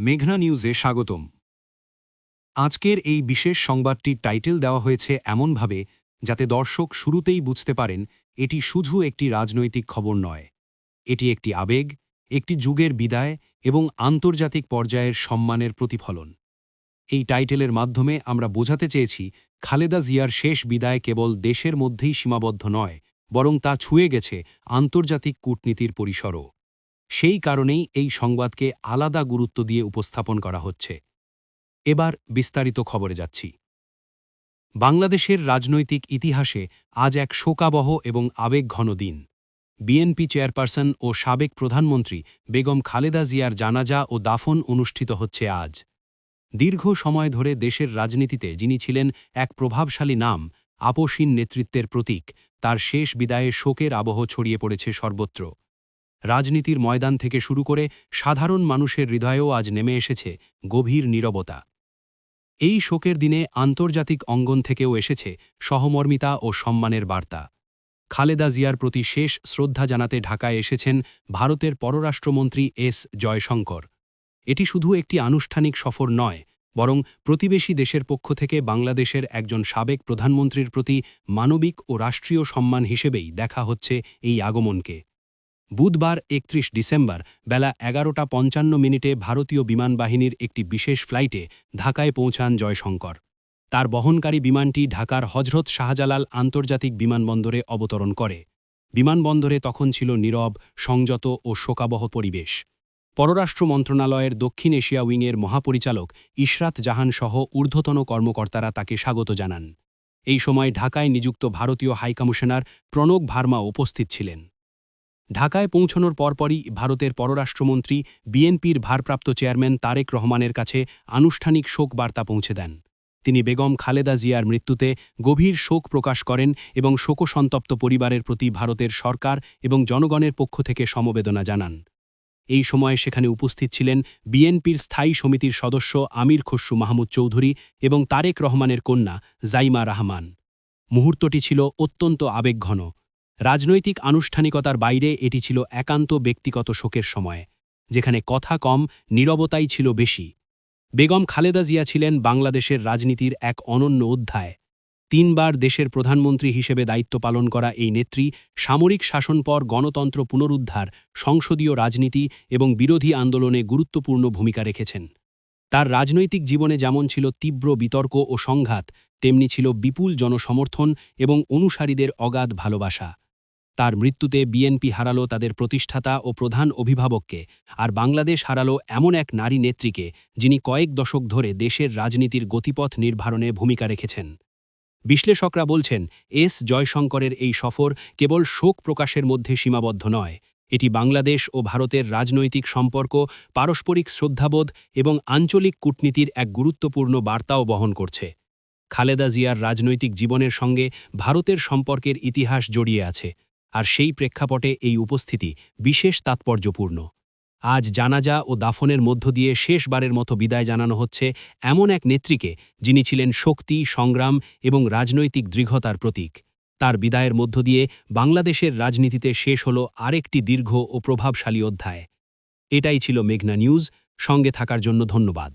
মেঘনা নিউজে স্বাগতম। আজকের এই বিশেষ সংবাদটির টাইটেল দেওয়া হয়েছে এমনভাবে যাতে দর্শক শুরুতেই বুঝতে পারেন এটি শুধু একটি রাজনৈতিক খবর নয়, এটি একটি আবেগ, একটি যুগের বিদায় এবং আন্তর্জাতিক পর্যায়ের সম্মানের প্রতিফলন। এই টাইটেলের মাধ্যমে আমরা বোঝাতে চেয়েছি খালেদা জিয়ার শেষ বিদায় কেবল দেশের মধ্যেই সীমাবদ্ধ নয়, বরং তা ছুঁয়ে গেছে আন্তর্জাতিক কূটনীতির পরিসরও। সেই কারণেই এই সংবাদকে আলাদা গুরুত্ব দিয়ে উপস্থাপন করা হচ্ছে। এবার বিস্তারিত খবরে যাচ্ছি। বাংলাদেশের রাজনৈতিক ইতিহাসে আজ এক শোকাবহ এবং আবেগঘন দিন। বিএনপি চেয়ারপারসন ও সাবেক প্রধানমন্ত্রী বেগম খালেদা জিয়ার জানাজা ও দাফন অনুষ্ঠিত হচ্ছে আজ। দীর্ঘ সময় ধরে দেশের রাজনীতিতে যিনি ছিলেন এক প্রভাবশালী নাম, আপসীন নেতৃত্বের প্রতীক, তার শেষ বিদায়ে শোকের আবহ ছড়িয়ে পড়েছে সর্বত্র। রাজনীতির ময়দান থেকে শুরু করে সাধারণ মানুষের হৃদয়েও আজ নেমে এসেছে গভীর নীরবতা। এই শোকের দিনে আন্তর্জাতিক অঙ্গন থেকেও এসেছে সহমর্মিতা ও সম্মানের বার্তা। খালেদা জিয়ার প্রতি শেষ শ্রদ্ধা জানাতে ঢাকায় এসেছেন ভারতের পররাষ্ট্রমন্ত্রী এস জয়শঙ্কর। এটি শুধু একটি আনুষ্ঠানিক সফর নয়, বরং প্রতিবেশী দেশের পক্ষ থেকে বাংলাদেশের একজন সাবেক প্রধানমন্ত্রীর প্রতি মানবিক ও রাষ্ট্রীয় সম্মান হিসেবেই দেখা হচ্ছে এই আগমনকে। বুধবার ৩১ ডিসেম্বর বেলা ১১:৫৫ ভারতীয় বিমানবাহিনীর একটি বিশেষ ফ্লাইটে ঢাকায় পৌঁছান জয়শঙ্কর। তার বহনকারী বিমানটি ঢাকার হজরত শাহজালাল আন্তর্জাতিক বিমানবন্দরে অবতরণ করে। বিমানবন্দরে তখন ছিল নীরব, সংযত ও শোকাবহ পরিবেশ। পররাষ্ট্র মন্ত্রণালয়ের দক্ষিণ এশিয়া উইংয়ের মহাপরিচালক ইশরাত জাহান সহ ঊর্ধ্বতন কর্মকর্তারা তাকে স্বাগত জানান। এই সময় ঢাকায় নিযুক্ত ভারতীয় হাইকমিশনার প্রণব ভার্মা উপস্থিত ছিলেন। ঢাকায় পৌঁছানোর পরপরই ভারতের পররাষ্ট্রমন্ত্রী বিএনপির ভারপ্রাপ্ত চেয়ারম্যান তারেক রহমানের কাছে আনুষ্ঠানিক শোক বার্তা পৌঁছে দেন। তিনি বেগম খালেদা জিয়ার মৃত্যুতে গভীর শোক প্রকাশ করেন এবং শোকসন্তপ্ত পরিবারের প্রতি ভারতের সরকার এবং জনগণের পক্ষ থেকে সমবেদনা জানান। এই সময়ে সেখানে উপস্থিত ছিলেন বিএনপির স্থায়ী সমিতির সদস্য আমির খসরু মাহমুদ চৌধুরী এবং তারেক রহমানের কন্যা জাইমা রহমান। মুহূর্তটি ছিল অত্যন্ত আবেগঘন। রাজনৈতিক আনুষ্ঠানিকতার বাইরে এটি ছিল একান্ত ব্যক্তিগত শোকের সময়, যেখানে কথা কম, নীরবতাই ছিল বেশি। বেগম খালেদা জিয়া ছিলেন বাংলাদেশের রাজনীতির এক অনন্য অধ্যায়। ৩ বার দেশের প্রধানমন্ত্রী হিসেবে দায়িত্ব পালন করা এই নেত্রী সামরিক শাসন পর গণতন্ত্র পুনরুদ্ধার, সংসদীয় রাজনীতি এবং বিরোধী আন্দোলনে গুরুত্বপূর্ণ ভূমিকা রেখেছেন। তার রাজনৈতিক জীবনে যেমন ছিল তীব্র বিতর্ক ও সংঘাত, তেমনি ছিল বিপুল জনসমর্থন এবং অনুসারীদের অগাধ ভালোবাসা। তার মৃত্যুতে বিএনপি হারালো তাদের প্রতিষ্ঠাতা ও প্রধান অভিভাবককে, আর বাংলাদেশ হারালো এমন এক নারী নেত্রীকে যিনি কয়েক দশক ধরে দেশের রাজনীতির গতিপথ নির্ধারণে ভূমিকা রেখেছেন। বিশ্লেষকরা বলছেন, এস জয়শঙ্করের এই সফর কেবল শোক প্রকাশের মধ্যে সীমাবদ্ধ নয়, এটি বাংলাদেশ ও ভারতের রাজনৈতিক সম্পর্ক, পারস্পরিক শ্রদ্ধাবোধ এবং আঞ্চলিক কূটনীতির এক গুরুত্বপূর্ণ বার্তাও বহন করছে। খালেদা জিয়ার রাজনৈতিক জীবনের সঙ্গে ভারতের সম্পর্কের ইতিহাস জড়িয়ে আছে, আর সেই প্রেক্ষাপটে এই উপস্থিতি বিশেষ তাৎপর্যপূর্ণ। আজ জানাজা ও দাফনের মধ্য দিয়ে শেষবারের মতো বিদায় জানানো হচ্ছে এমন এক নেত্রীকে যিনি ছিলেন শক্তি, সংগ্রাম এবং রাজনৈতিক দৃঢ়তার প্রতীক। তার বিদায়ের মধ্য দিয়ে বাংলাদেশের রাজনীতিতে শেষ হল আরেকটি দীর্ঘ ও প্রভাবশালী অধ্যায়। এটাই ছিল মেঘনা নিউজ। সঙ্গে থাকার জন্য ধন্যবাদ।